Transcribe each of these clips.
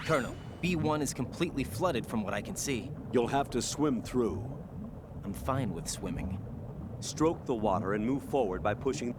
Colonel, B1 is completely flooded from what I can see. You'll have to swim through. I'm fine with swimming. Stroke the water and move forward by pushing...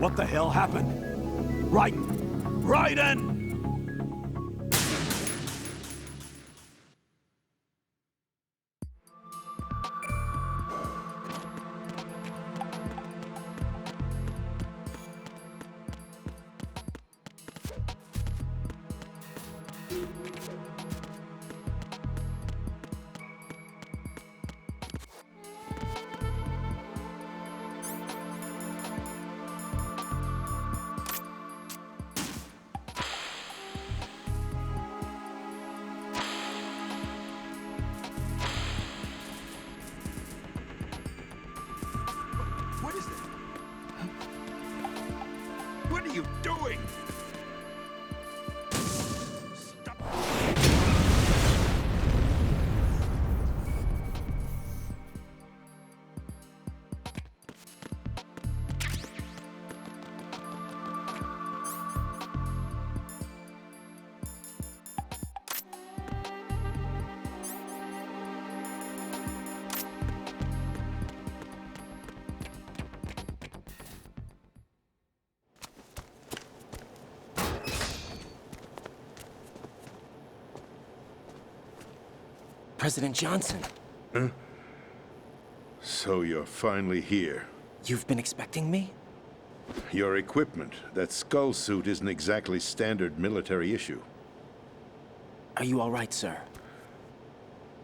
What the hell happened? Raiden! Raiden! What is it? What are you doing? Stop. President Johnson, So you're finally here. you've been expecting me? Your equipment, that skull suit isn't exactly standard military issue. Are you all right, sir?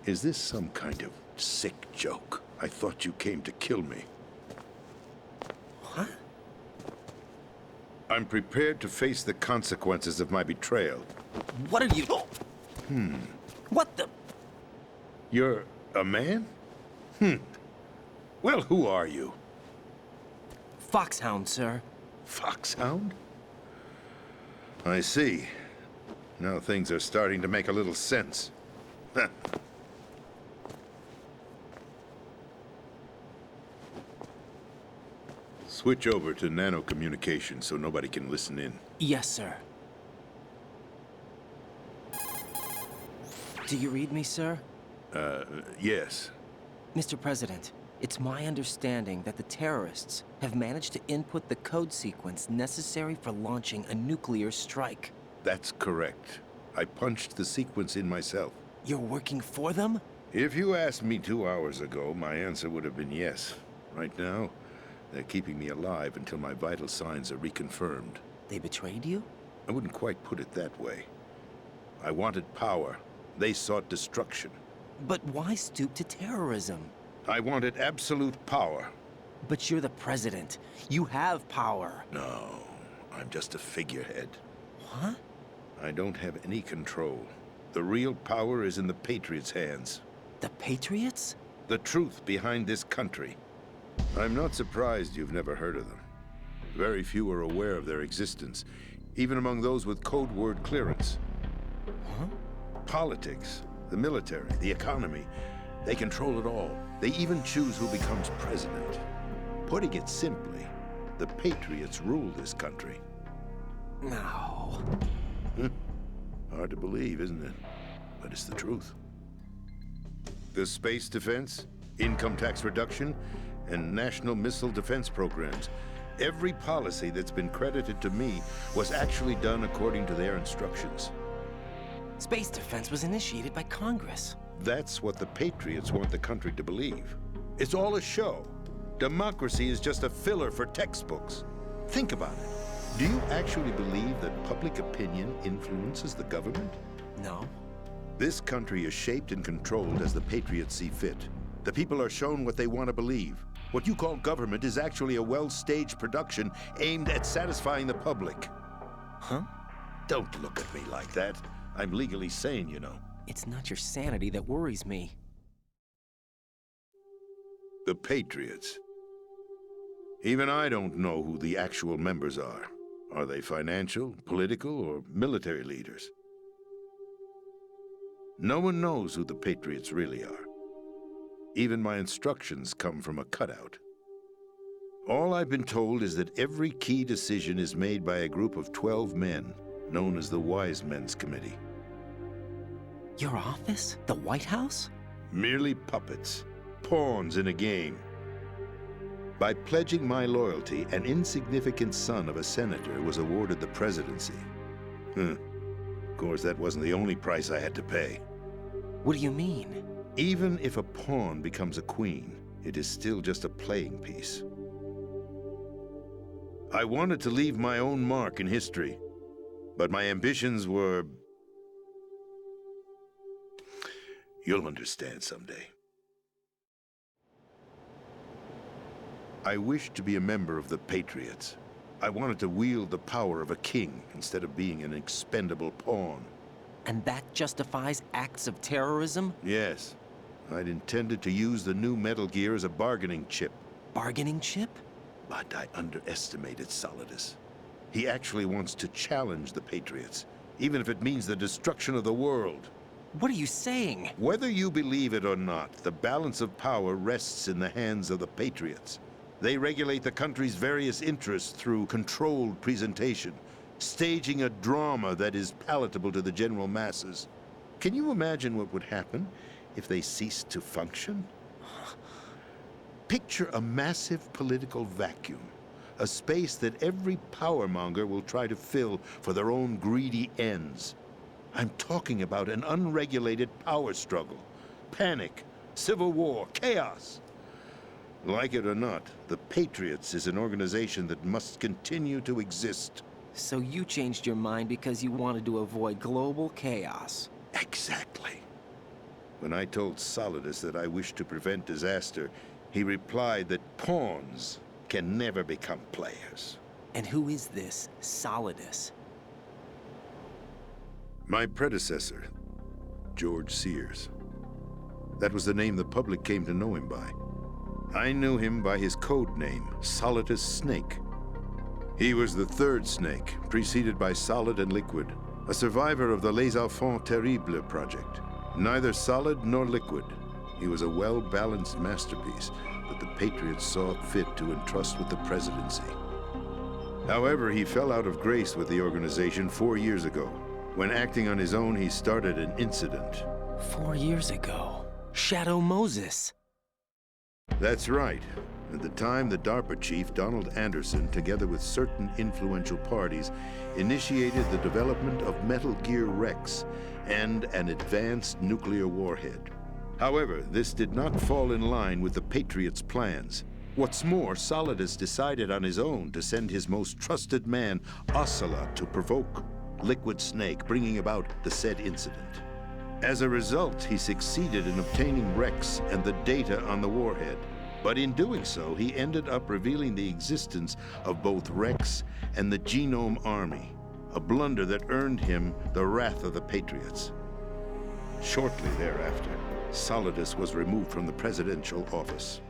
Is this some kind of sick joke? I thought you came to kill me. What? I'm prepared to face the consequences of my betrayal. What are you... What the... You're a man? Well, who are you? Foxhound, sir. Foxhound? I see. Now things are starting to make a little sense. Switch over to nano-communication so nobody can listen in. Yes, sir. Do you read me, sir? Yes. Mr. President, it's my understanding that the terrorists have managed to input the code sequence necessary for launching a nuclear strike. That's correct. I punched the sequence in myself. You're working for them? If you asked me 2 hours ago, my answer would have been yes. Right now, they're keeping me alive until my vital signs are reconfirmed. They betrayed you? I wouldn't quite put it that way. I wanted power. They sought destruction. But why stoop to terrorism? I wanted absolute power. But you're the president. You have power. No, I'm just a figurehead. What? I don't have any control. The real power is in the Patriots' hands. The Patriots? The truth behind this country. I'm not surprised you've never heard of them. Very few are aware of their existence, even among those with code word clearance. Huh? Politics, the military, the economy, they control it all. They even choose who becomes president. Putting it simply, the Patriots rule this country. No. Hard to believe, isn't it? But it's the truth. The space defense, income tax reduction, and national missile defense programs. Every policy that's been credited to me was actually done according to their instructions. Space defense was initiated by Congress. That's what the Patriots want the country to believe. It's all a show. Democracy is just a filler for textbooks. Think about it. Do you actually believe that public opinion influences the government? No. This country is shaped and controlled as the Patriots see fit. The people are shown what they want to believe. What you call government is actually a well-staged production aimed at satisfying the public. Huh? Don't look at me like that. I'm legally sane, you know. It's not your sanity that worries me. The Patriots. Even I don't know who the actual members are. Are they financial, political, or military leaders? No one knows who the Patriots really are. Even my instructions come from a cutout. All I've been told is that every key decision is made by a group of 12 men, known as the Wise Men's Committee. Your office? The White House? Merely puppets, pawns in a game. By pledging my loyalty, an insignificant son of a senator was awarded the presidency. Of course, that wasn't the only price I had to pay. What do you mean? Even if a pawn becomes a queen, it is still just a playing piece. I wanted to leave my own mark in history, but my ambitions were... You'll understand someday. I wished to be a member of the Patriots. I wanted to wield the power of a king instead of being an expendable pawn. And that justifies acts of terrorism? Yes. I'd intended to use the new Metal Gear as a bargaining chip. Bargaining chip? But I underestimated Solidus. He actually wants to challenge the Patriots, even if it means the destruction of the world. What are you saying? Whether you believe it or not, the balance of power rests in the hands of the Patriots. They regulate the country's various interests through controlled presentation, staging a drama that is palatable to the general masses. Can you imagine what would happen if they ceased to function? Picture a massive political vacuum, a space that every powermonger will try to fill for their own greedy ends. I'm talking about an unregulated power struggle, panic, civil war, chaos. Like it or not, the Patriots is an organization that must continue to exist. So you changed your mind because you wanted to avoid global chaos. Exactly. When I told Solidus that I wished to prevent disaster, he replied that pawns can never become players. And who is this Solidus? My predecessor, George Sears. That was the name the public came to know him by. I knew him by his code name, Solidus Snake. He was the third Snake, preceded by Solid and Liquid, a survivor of the Les Enfants Terribles project. Neither solid nor liquid, he was a well-balanced masterpiece that the Patriots saw fit to entrust with the presidency. However, he fell out of grace with the organization 4 years ago. When acting on his own, he started an incident. 4 years ago. Shadow Moses. That's right. At the time, the DARPA chief, Donald Anderson, together with certain influential parties, initiated the development of Metal Gear Rex and an advanced nuclear warhead. However, this did not fall in line with the Patriots' plans. What's more, Solidus decided on his own to send his most trusted man, Ocelot, to provoke Liquid Snake, bringing about the said incident. As a result, he succeeded in obtaining Rex and the data on the warhead. But in doing so, he ended up revealing the existence of both Rex and the Genome Army, a blunder that earned him the wrath of the Patriots. Shortly thereafter, Solidus was removed from the presidential office.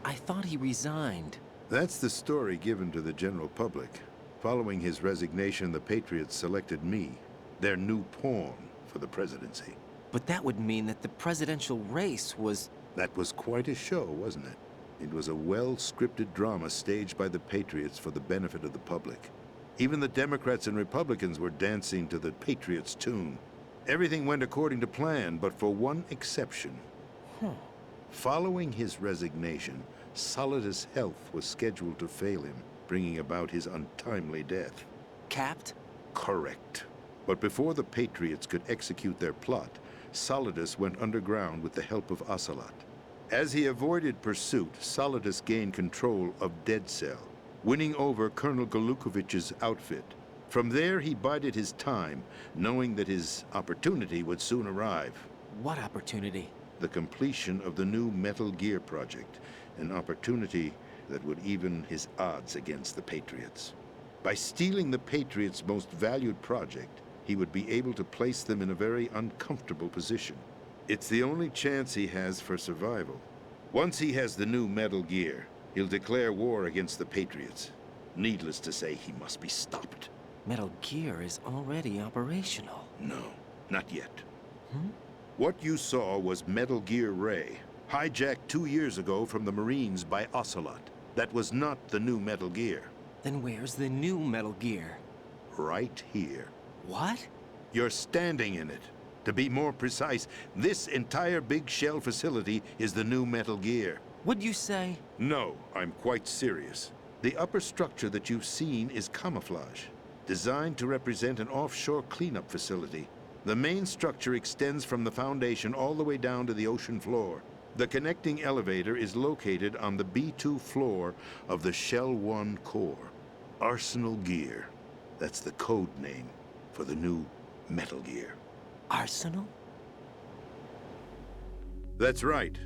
I thought he resigned. That's the story given to the general public. Following his resignation, the Patriots selected me, their new pawn, for the presidency. But that would mean that the presidential race was... That was quite a show, wasn't it? It was a well-scripted drama staged by the Patriots for the benefit of the public. Even the Democrats and Republicans were dancing to the Patriots' tune. Everything went according to plan, but for one exception. Following his resignation, Solidus' health was scheduled to fail him, bringing about his untimely death. Capped? Correct. But before the Patriots could execute their plot, Solidus went underground with the help of Ocelot. As he avoided pursuit, Solidus gained control of Dead Cell, winning over Colonel Golukovich's outfit. From there, he bided his time, knowing that his opportunity would soon arrive. What opportunity? The completion of the new Metal Gear project, an opportunity that would even his odds against the Patriots. By stealing the Patriots' most valued project, he would be able to place them in a very uncomfortable position. It's the only chance he has for survival. Once he has the new Metal Gear, he'll declare war against the Patriots. Needless to say, he must be stopped. Metal Gear is already operational. No, not yet. What you saw was Metal Gear Ray, hijacked 2 years ago from the Marines by Ocelot. That was not the new Metal Gear. Then where's the new Metal Gear? Right here. What? You're standing in it. To be more precise, this entire big shell facility is the new Metal Gear. Would you say? No, I'm quite serious. The upper structure that you've seen is camouflage, designed to represent an offshore cleanup facility. The main structure extends from the foundation all the way down to the ocean floor. The connecting elevator is located on the B2 floor of the Shell 1 core. Arsenal Gear. That's the code name for the new Metal Gear. Arsenal? That's right.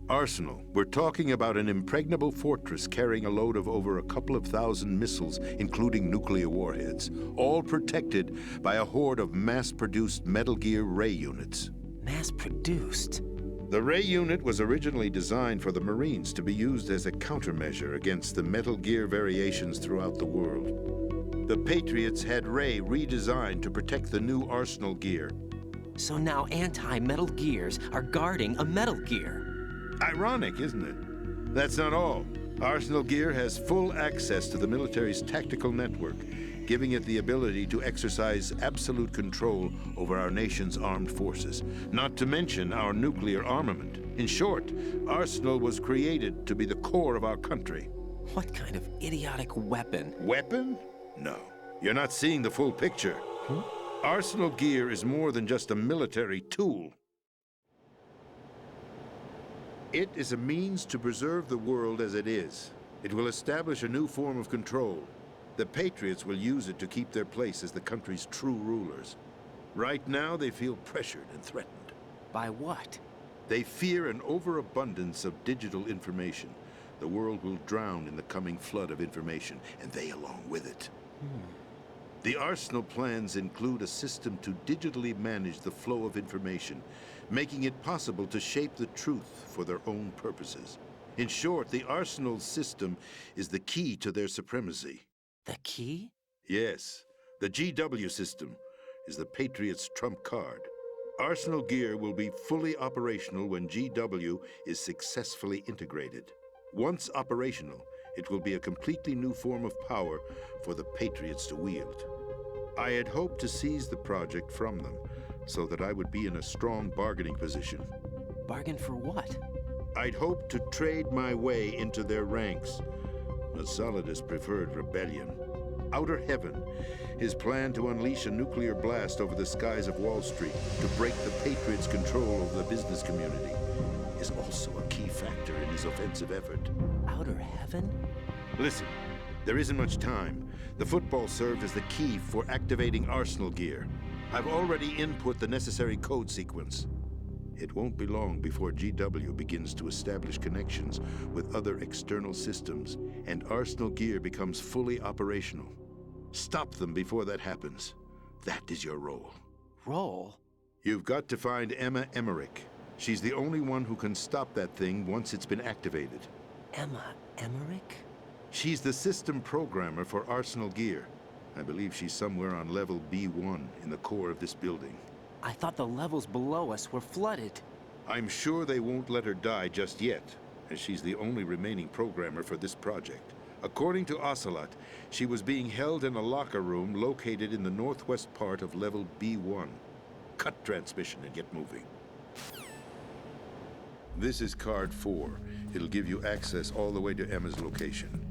Arsenal. We're talking about an impregnable fortress carrying a load of over a couple of thousand missiles, including nuclear warheads, all protected by a horde of mass-produced Metal Gear Ray units. Mass-produced? The Ray unit was originally designed for the Marines to be used as a countermeasure against the Metal Gear variations throughout the world. The Patriots had Ray redesigned to protect the new Arsenal Gear. So now anti-Metal Gears are guarding a Metal Gear. Ironic, isn't it? That's not all. Arsenal Gear has full access to the military's tactical network, giving it the ability to exercise absolute control over our nation's armed forces, not to mention our nuclear armament. In short, Arsenal was created to be the core of our country. What kind of idiotic weapon? Weapon? No. You're not seeing the full picture. Arsenal Gear is more than just a military tool. It is a means to preserve the world as it is. It will establish a new form of control. The Patriots will use it to keep their place as the country's true rulers. Right now, they feel pressured and threatened. By what? They fear an overabundance of digital information. The world will drown in the coming flood of information, and they along with it. The Arsenal plans include a system to digitally manage the flow of information, making it possible to shape the truth for their own purposes. In short, the Arsenal system is the key to their supremacy. The key? Yes, the GW system is the Patriots' trump card. Arsenal Gear will be fully operational when GW is successfully integrated. Once operational, it will be a completely new form of power for the Patriots to wield. I had hoped to seize the project from them, so that I would be in a strong bargaining position. Bargain for what? I'd hoped to trade my way into their ranks, but Solidus preferred rebellion. Outer Heaven, his plan to unleash a nuclear blast over the skies of Wall Street to break the Patriots' control over the business community, is also a key factor in his offensive effort. Outer Heaven? Listen, there isn't much time. The football served as the key for activating Arsenal Gear. I've already input the necessary code sequence. It won't be long before GW begins to establish connections with other external systems, and Arsenal Gear becomes fully operational. Stop them before that happens. That is your role. Role? You've got to find Emma Emmerich. She's the only one who can stop that thing once it's been activated. Emma Emmerich? She's the system programmer for Arsenal Gear. I believe she's somewhere on level B1 in the core of this building. I thought the levels below us were flooded. I'm sure they won't let her die just yet, as she's the only remaining programmer for this project. According to Ocelot, she was being held in a locker room located in the northwest part of level B1. Cut transmission and get moving. This is card 4. It'll give you access all the way to Emma's location.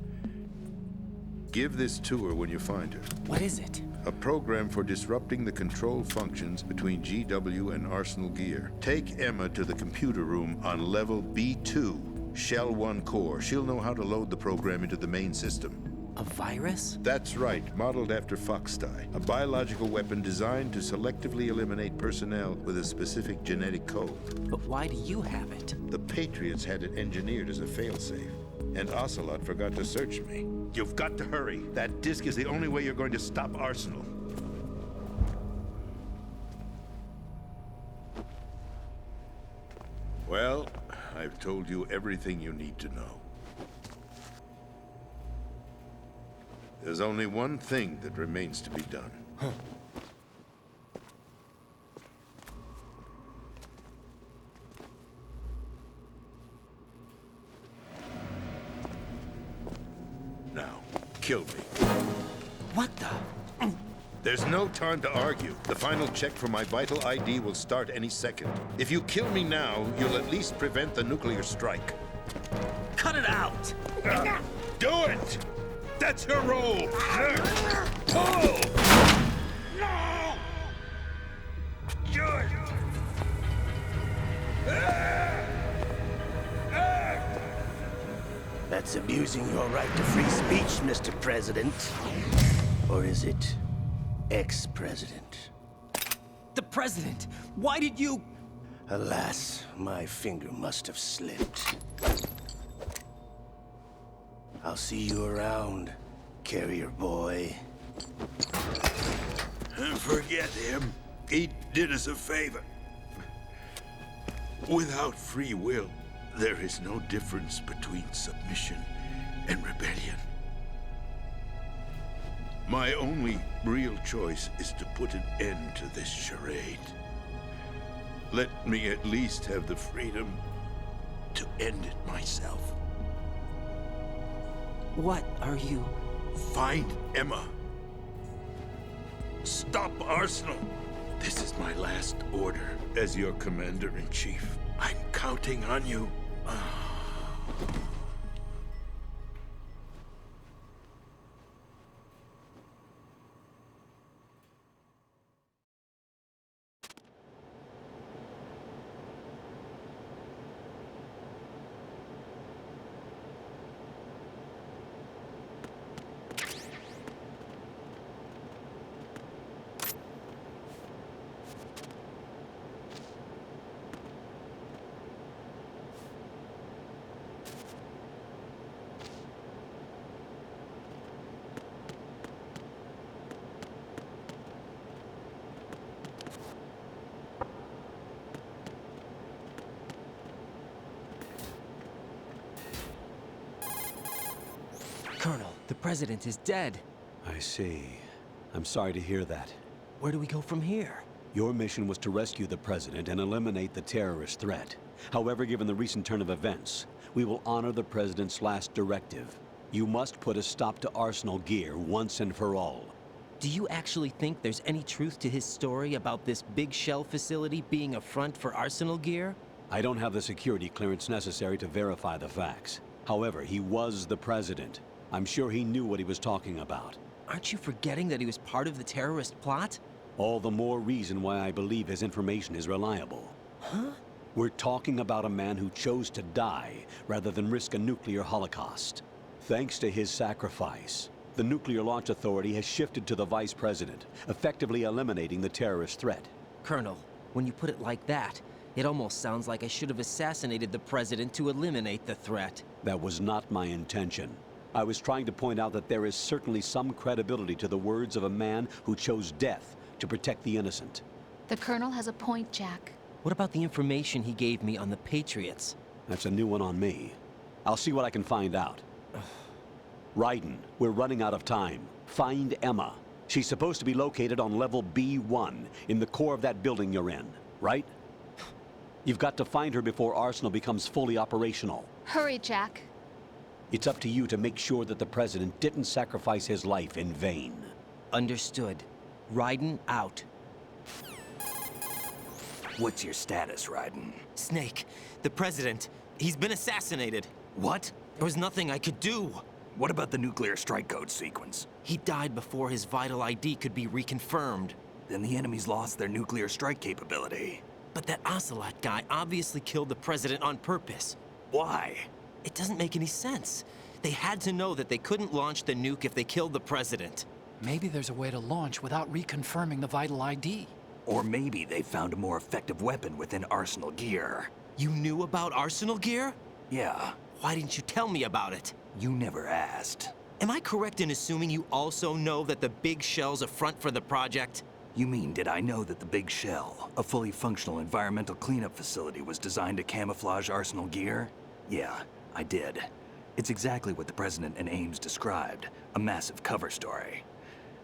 Give this to her when you find her. What is it? A program for disrupting the control functions between GW and Arsenal Gear. Take Emma to the computer room on level B2, Shell 1 core. She'll know how to load the program into the main system. A virus? That's right, modeled after Foxdie, a biological weapon designed to selectively eliminate personnel with a specific genetic code. But why do you have it? The Patriots had it engineered as a failsafe, and Ocelot forgot to search me. You've got to hurry. That disk is the only way you're going to stop Arsenal. Well, I've told you everything you need to know. There's only one thing that remains to be done. Now, kill me. What the? There's no time to argue. The final check for my vital ID will start any second. If you kill me now, you'll at least prevent the nuclear strike. Cut it out! Do it! That's your role! Pull! No! Do it! That's abusing your right to free speech, Mr. President. Or is it ex-president? The president! Why did you... Alas, my finger must have slipped. I'll see you around, carrier boy. Forget him. He did us a favor. Without free will, there is no difference between submission and rebellion. My only real choice is to put an end to this charade. Let me at least have the freedom to end it myself. What are you... Find Emma. Stop Arsenal. This is my last order as your commander-in-chief. I'm counting on you. Colonel, the president is dead. I see. I'm sorry to hear that. Where do we go from here? Your mission was to rescue the president and eliminate the terrorist threat. However, given the recent turn of events, we will honor the president's last directive. You must put a stop to Arsenal Gear once and for all. Do you actually think there's any truth to his story about this big shell facility being a front for Arsenal Gear? I don't have the security clearance necessary to verify the facts. However, he was the president. I'm sure he knew what he was talking about. Aren't you forgetting that he was part of the terrorist plot? All the more reason why I believe his information is reliable. Huh? We're talking about a man who chose to die rather than risk a nuclear holocaust. Thanks to his sacrifice, the Nuclear Launch Authority has shifted to the vice president, effectively eliminating the terrorist threat. Colonel, when you put it like that, it almost sounds like I should have assassinated the president to eliminate the threat. That was not my intention. I was trying to point out that there is certainly some credibility to the words of a man who chose death to protect the innocent. The Colonel has a point, Jack. What about the information he gave me on the Patriots? That's a new one on me. I'll see what I can find out. Raiden, we're running out of time. Find Emma. She's supposed to be located on level B1, in the core of that building you're in, right? You've got to find her before Arsenal becomes fully operational. Hurry, Jack. It's up to you to make sure that the president didn't sacrifice his life in vain. Understood. Raiden out. What's your status, Raiden? Snake, the president, he's been assassinated. What? There was nothing I could do. What about the nuclear strike code sequence? He died before his vital ID could be reconfirmed. Then the enemy's lost their nuclear strike capability. But that Ocelot guy obviously killed the president on purpose. Why? It doesn't make any sense. They had to know that they couldn't launch the nuke if they killed the president. Maybe there's a way to launch without reconfirming the vital ID. Or maybe they found a more effective weapon within Arsenal Gear. You knew about Arsenal Gear? Yeah, Why didn't you tell me about it? you never asked. Am I correct in assuming you also know that the big shell's a front for the project? You mean, did I know that the Big Shell, a fully functional environmental cleanup facility, was designed to camouflage Arsenal Gear? Yeah, I did. It's exactly what the President and Ames described, a massive cover story.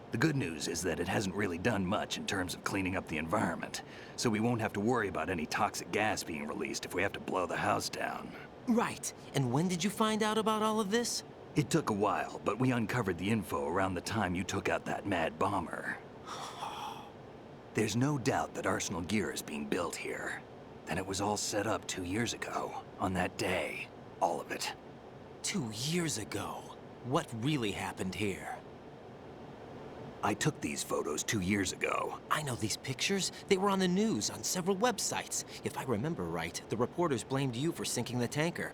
The good news is that it hasn't really done much in terms of cleaning up the environment, so we won't have to worry about any toxic gas being released if we have to blow the house down. Right. And when did you find out about all of this? It took a while, but we uncovered the info around the time you took out that mad bomber. There's no doubt that Arsenal gear is being built here. Then it was all set up 2 years ago, on that day. All of it. 2 years ago? What really happened here? I took these photos 2 years ago. I know these pictures. They were on the news, on several websites. If I remember right, the reporters blamed you for sinking the tanker.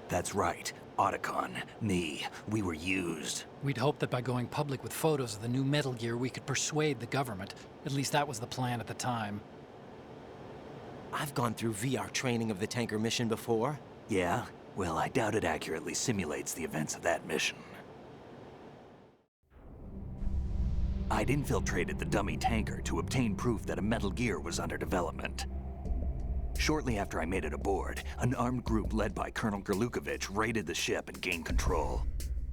That's right. Otacon, me, we were used. We'd hoped that by going public with photos of the new Metal Gear, we could persuade the government. At least that was the plan at the time. I've gone through VR training of the tanker mission before. Yeah? Well, I doubt it accurately simulates the events of that mission. I'd infiltrated the dummy tanker to obtain proof that a Metal Gear was under development. Shortly after I made it aboard, an armed group led by Colonel Gerlukovich raided the ship and gained control.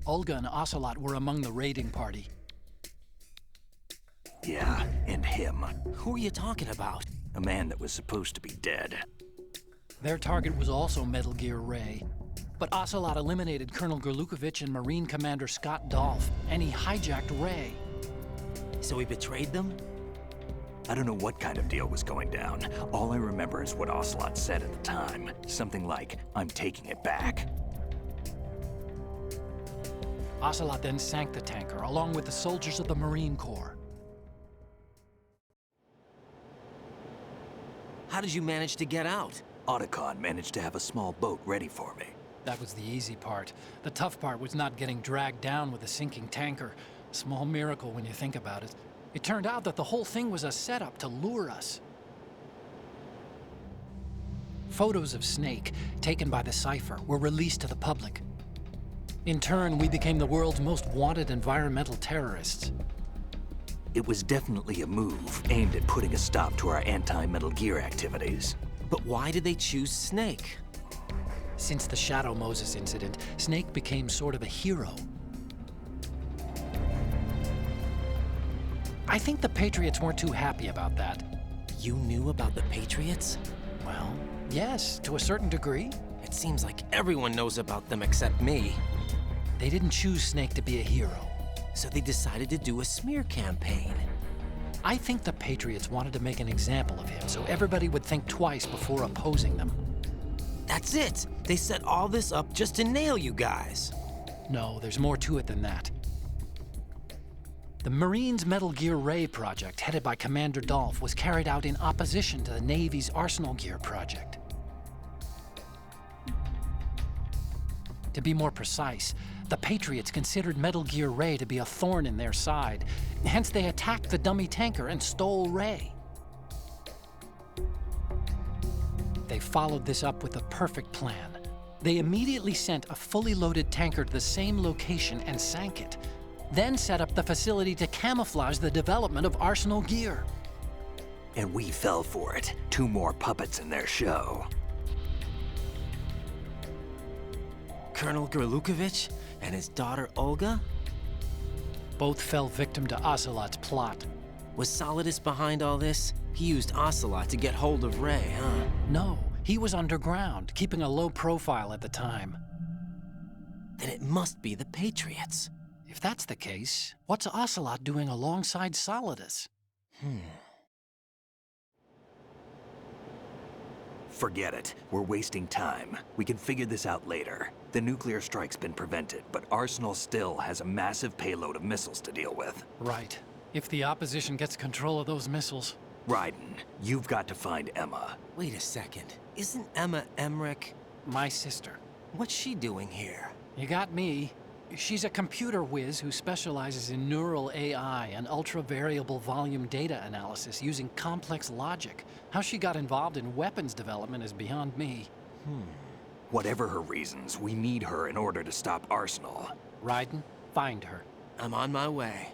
Olga and Ocelot were among the raiding party. Yeah, and him. Who are you talking about? A man that was supposed to be dead. Their target was also Metal Gear Ray. But Ocelot eliminated Colonel Gerlukovich and Marine Commander Scott Dolph, and he hijacked Ray. So he betrayed them? I don't know what kind of deal was going down. All I remember is what Ocelot said at the time. Something like, "I'm taking it back." Ocelot then sank the tanker, along with the soldiers of the Marine Corps. How did you manage to get out? Otacon managed to have a small boat ready for me. That was the easy part. The tough part was not getting dragged down with a sinking tanker. A small miracle when you think about it. It turned out that the whole thing was a setup to lure us. Photos of Snake, taken by the Cypher, were released to the public. In turn, we became the world's most wanted environmental terrorists. It was definitely a move aimed at putting a stop to our anti-Metal Gear activities. But why did they choose Snake? Since the Shadow Moses incident, Snake became sort of a hero. I think the Patriots weren't too happy about that. You knew about the Patriots? Well, yes, to a certain degree. It seems like everyone knows about them except me. They didn't choose Snake to be a hero. So they decided to do a smear campaign. I think the Patriots wanted to make an example of him so everybody would think twice before opposing them. That's it! They set all this up just to nail you guys. No, there's more to it than that. The Marines' Metal Gear Ray project, headed by Commander Dolph, was carried out in opposition to the Navy's Arsenal Gear project. To be more precise, the Patriots considered Metal Gear Ray to be a thorn in their side. Hence, they attacked the dummy tanker and stole Ray. They followed this up with a perfect plan. They immediately sent a fully loaded tanker to the same location and sank it, then set up the facility to camouflage the development of Arsenal Gear. And we fell for it. 2 more puppets in their show. Colonel Gerlukovich and his daughter Olga? Both fell victim to Ocelot's plot. Was Solidus behind all this? He used Ocelot to get hold of Ray, huh? No, he was underground, keeping a low profile at the time. Then it must be the Patriots. If that's the case, what's Ocelot doing alongside Solidus? Forget it. We're wasting time. We can figure this out later. The nuclear strike's been prevented, but Arsenal still has a massive payload of missiles to deal with. Right. If the opposition gets control of those missiles. Raiden, you've got to find Emma. Wait a second. Isn't Emma Emmerich? My sister. What's she doing here? You got me. She's a computer whiz who specializes in neural AI and ultra-variable volume data analysis using complex logic. How she got involved in weapons development is beyond me. Whatever her reasons, we need her in order to stop Arsenal. Raiden, find her. I'm on my way.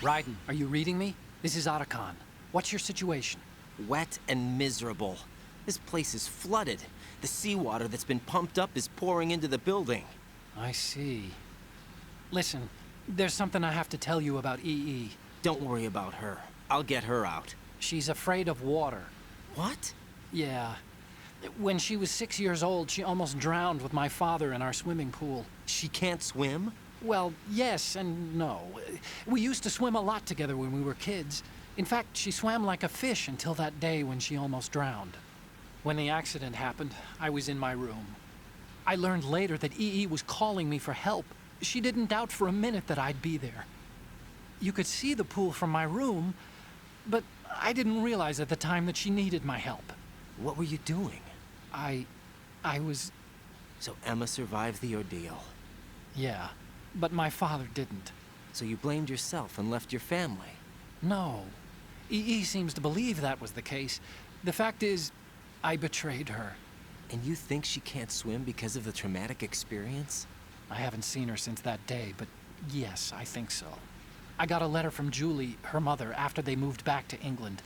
Raiden, are you reading me? This is Otacon. What's your situation? Wet and miserable. This place is flooded. The seawater that's been pumped up is pouring into the building. I see. Listen, there's something I have to tell you about EE. Don't worry about her. I'll get her out. She's afraid of water. What? Yeah. When she was 6 years old, she almost drowned with my father in our swimming pool. She can't swim? Well, yes and no. We used to swim a lot together when we were kids. In fact, she swam like a fish until that day when she almost drowned. When the accident happened, I was in my room. I learned later that EE was calling me for help. She didn't doubt for a minute that I'd be there. You could see the pool from my room, but I didn't realize at the time that she needed my help. What were you doing? I was... So Emma survived the ordeal. Yeah, but my father didn't. So you blamed yourself and left your family? No. EE seems to believe that was the case. The fact is, I betrayed her. And you think she can't swim because of the traumatic experience? I haven't seen her since that day, but yes, I think so. I got a letter from Julie, her mother, after they moved back to England.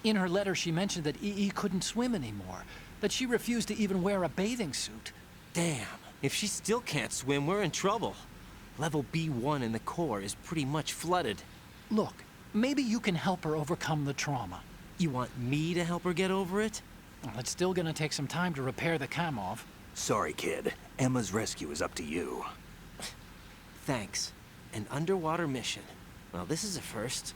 In her letter, she mentioned that EE couldn't swim anymore, that she refused to even wear a bathing suit. Damn, if she still can't swim, we're in trouble. Level B1 in the core is pretty much flooded. Look, maybe you can help her overcome the trauma. You want me to help her get over it? Well, it's still gonna take some time to repair the Kamov. Sorry, kid. Emma's rescue is up to you. Thanks. An underwater mission. Well, this is a first.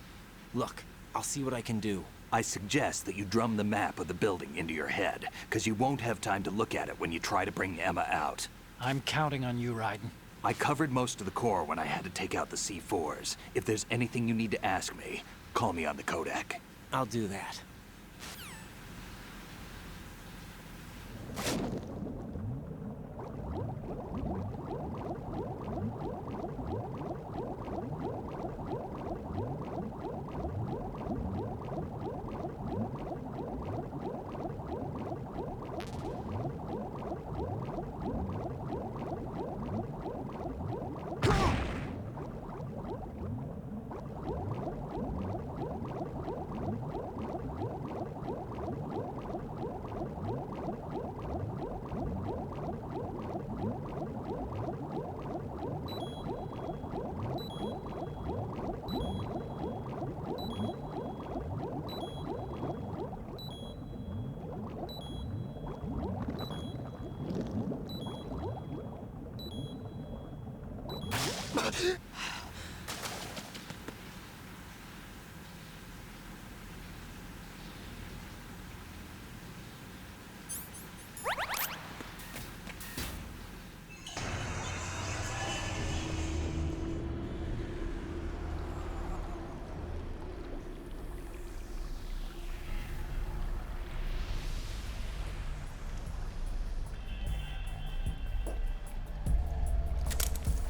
Look, I'll see what I can do. I suggest that you drum the map of the building into your head, because you won't have time to look at it when you try to bring Emma out. I'm counting on you, Raiden. I covered most of the core when I had to take out the C4s. If there's anything you need to ask me, call me on the codec. I'll do that.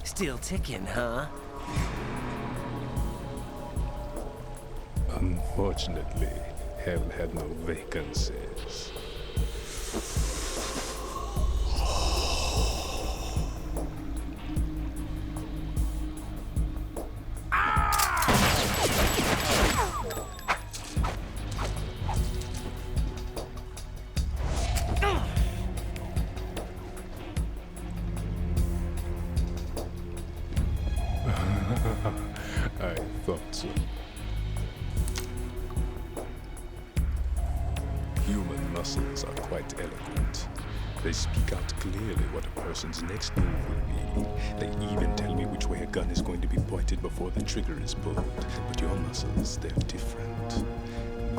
Still ticking, huh? Unfortunately, hell had no vacancies. I thought so. Human muscles are quite eloquent. They speak out clearly what a person's next move will be. They even tell me which way a gun is going to be pointed before the trigger is pulled. But your muscles, they're different.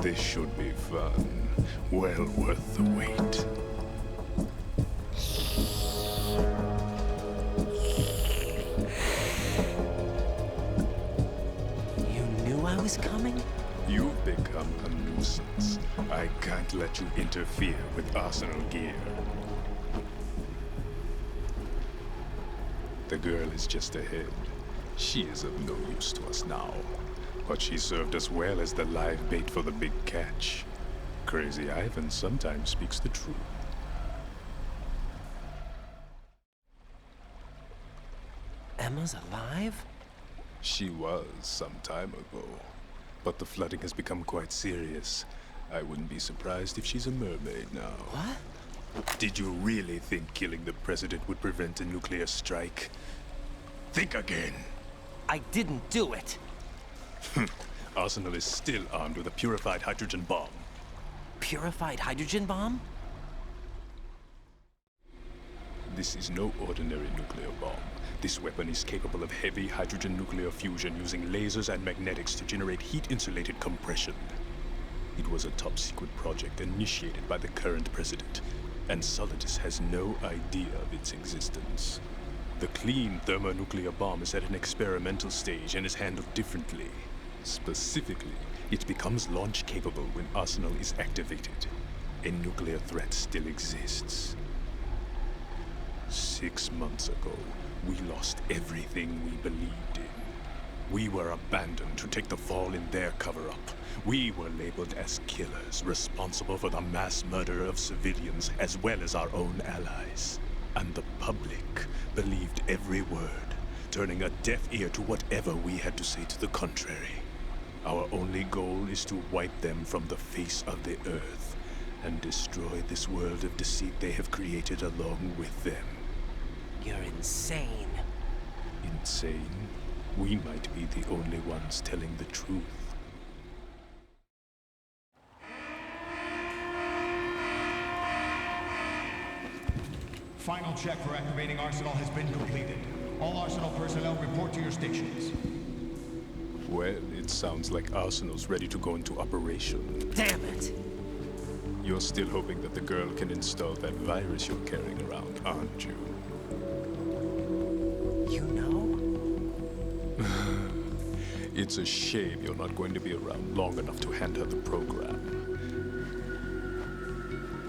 This should be fun. Well worth the wait. I was coming? You've become a nuisance. I can't let you interfere with arsenal gear. The girl is just ahead. She is of no use to us now. But she served us well as the live bait for the big catch. Crazy Ivan sometimes speaks the truth. Emma's alive? She was some time ago. But the flooding has become quite serious. I wouldn't be surprised if she's a mermaid now. What? Did you really think killing the president would prevent a nuclear strike? Think again. I didn't do it. Arsenal is still armed with a purified hydrogen bomb. Purified hydrogen bomb? This is no ordinary nuclear bomb. This weapon is capable of heavy hydrogen nuclear fusion using lasers and magnetics to generate heat-insulated compression. It was a top-secret project initiated by the current president, and Solidus has no idea of its existence. The clean thermonuclear bomb is at an experimental stage and is handled differently. Specifically, it becomes launch-capable when Arsenal is activated. A nuclear threat still exists. 6 months ago, we lost everything we believed in. We were abandoned to take the fall in their cover-up. We were labeled as killers, responsible for the mass murder of civilians as well as our own allies. And the public believed every word, turning a deaf ear to whatever we had to say to the contrary. Our only goal is to wipe them from the face of the earth and destroy this world of deceit they have created along with them. You're insane. Insane? We might be the only ones telling the truth. Final check for activating Arsenal has been completed. All Arsenal personnel report to your stations. Well, it sounds like Arsenal's ready to go into operation. Damn it! You're still hoping that the girl can install that virus you're carrying around, aren't you? You know? It's a shame you're not going to be around long enough to hand her the program.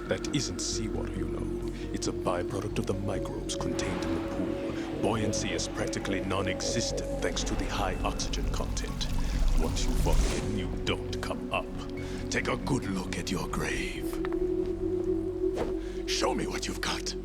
That isn't seawater, you know. It's a byproduct of the microbes contained in the pool. Buoyancy is practically non-existent thanks to the high oxygen content. Once you fall in, you don't come up. Take a good look at your grave. Show me what you've got.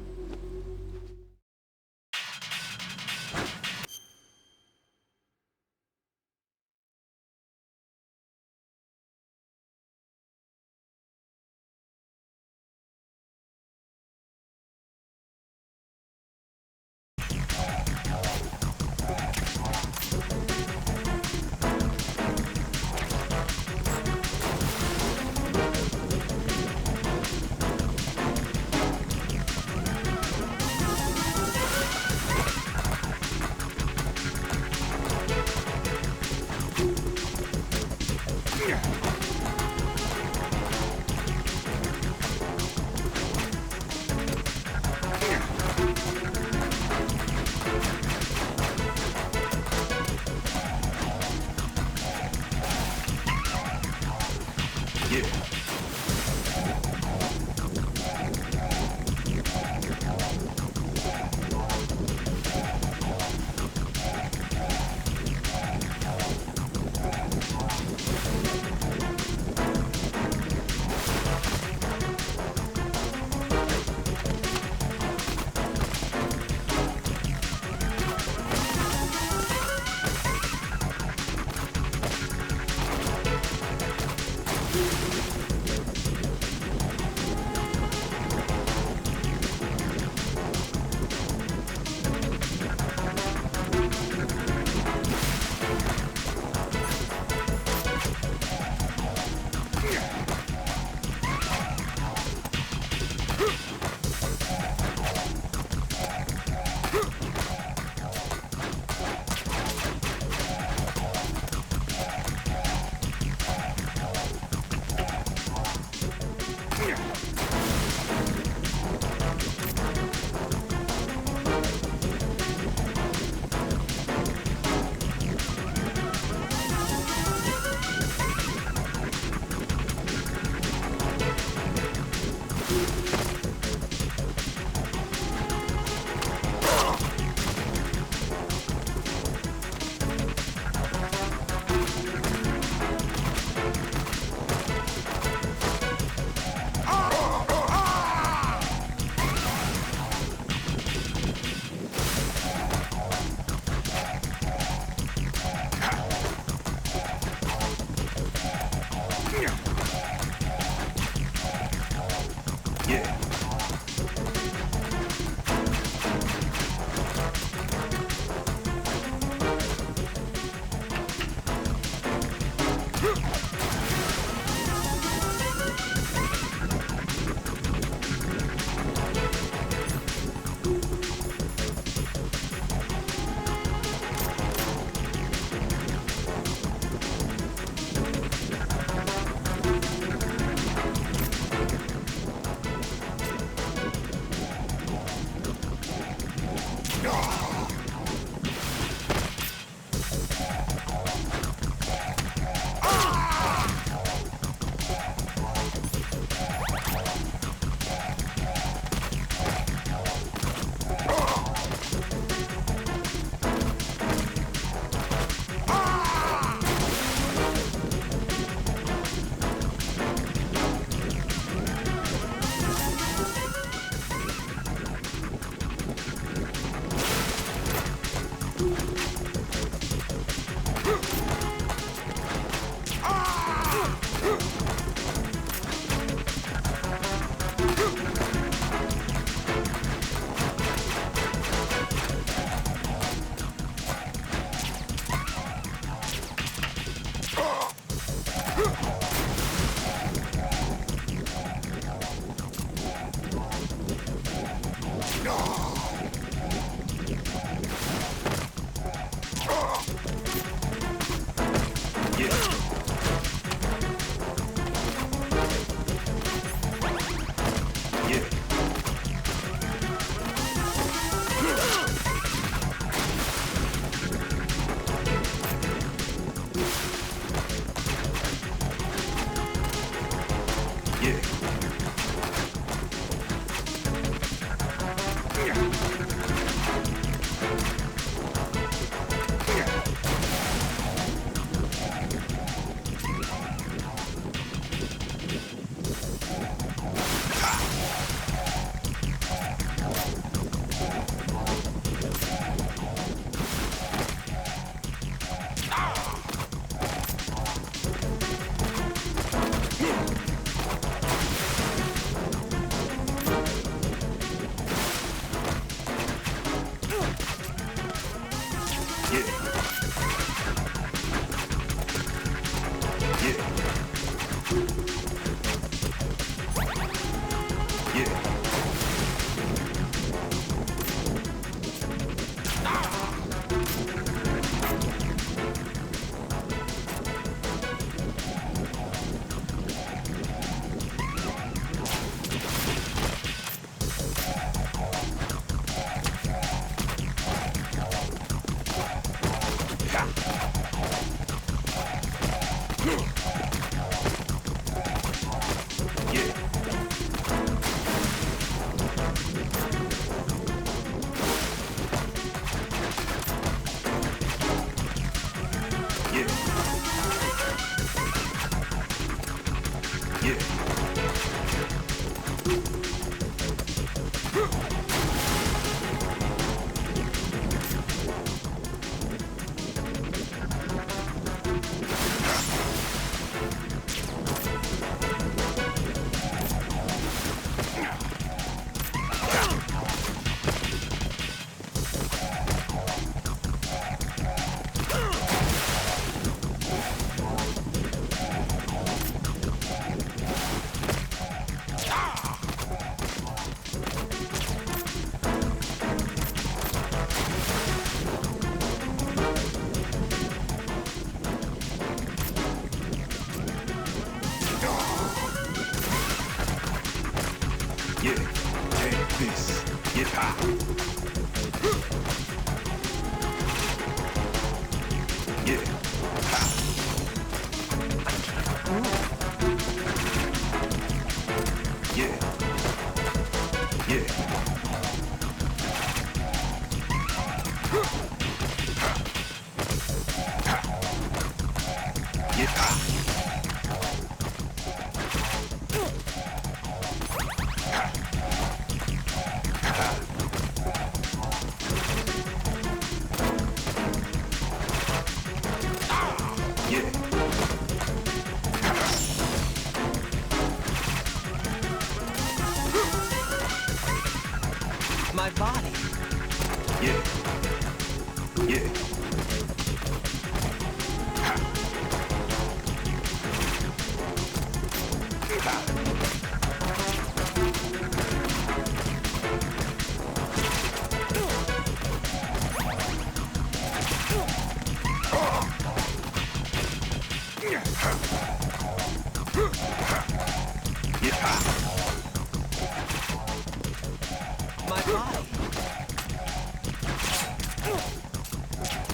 My body.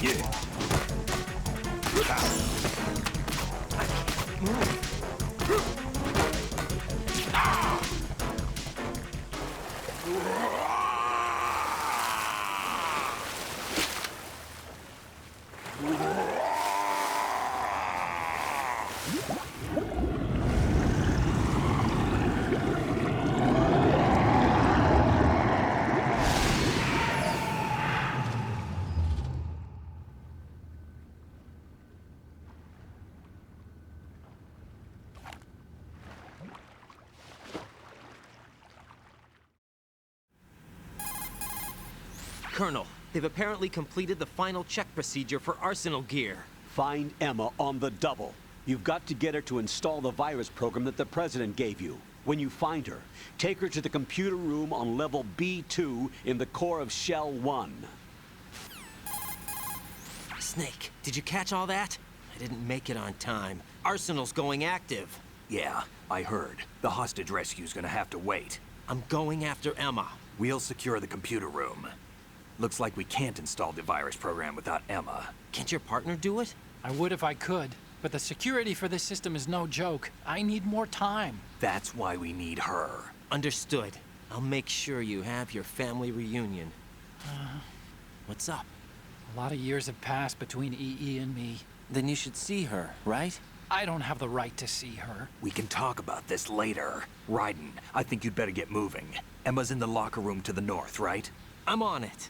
Yeah. Colonel, they've apparently completed the final check procedure for arsenal gear. Find Emma on the double. You've got to get her to install the virus program that the President gave you. When you find her, take her to the computer room on level B2 in the core of Shell 1. Snake, did you catch all that? I didn't make it on time. Arsenal's going active. Yeah, I heard. The hostage rescue's gonna have to wait. I'm going after Emma. We'll secure the computer room. Looks like we can't install the virus program without Emma. Can't your partner do it? I would if I could, but the security for this system is no joke. I need more time. That's why we need her. Understood. I'll make sure you have your family reunion. What's up? A lot of years have passed between EE and me. Then you should see her, right? I don't have the right to see her. We can talk about this later. Raiden, I think you'd better get moving. Emma's in the locker room to the north, right? I'm on it.